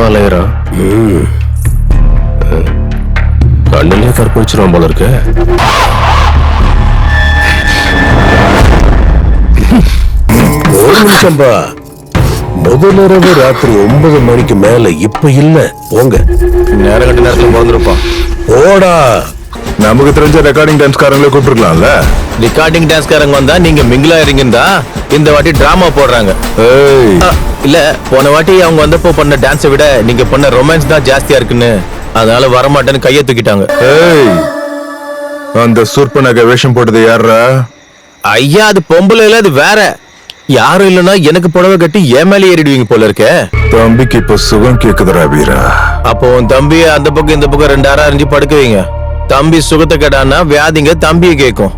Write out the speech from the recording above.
அலையறான். கண்ணிலே கற்பழிச்சிரும் போல இருக்க. ஒரு நிமிஷம்பா. முதலிரவு ராத்திரி 9 மணிக்கு மேல இப்ப இல்ல. போங்க. நேரம் கட்ட நேரத்துல பிறந்திருப்பான். போடா. நமக்கு தெரிஞ்ச ரெக்கார்டிங் டான்ஸ்காரங்களே கூப்பிட்டுருக்கலாம்ல. ரெக்கார்டிங் டான்ஸ்காரங்க வந்தா நீங்க மிங்கிலாயிருங்கன்னு இந்த வாட்டி டிராமா போடுறாங்க. இல்ல, போன வாட்டி அவங்க வந்தப்போ பண்ண டான்ஸை விட நீங்க பண்ண ரொமான்ஸ் தான் ஜாஸ்தியா இருக்குன்னு அதனால வரமாட்டேன்னு கையை தூக்கிட்டாங்க. அந்த சூர்பனக வேஷம் போட்டது யாரா? ஐயா, அது பொம்பளை இல்ல, அது வேற யாரும் இல்லைன்னா எனக்கு புடவை கட்டி ஏமாலி ஏறிடுவீங்க போல இருக்க. தம்பிக்கு இப்ப சுகம் கேக்குதுரா வீரா. அப்போ உன் தம்பிய அந்த பக்கம் இந்த பக்கம் 2 அரை அறிஞ்சு படுக்க வைங்க. தம்பி சுகத்தை கேட்டான்னா வியாதிங்க தம்பியை கேட்கும்.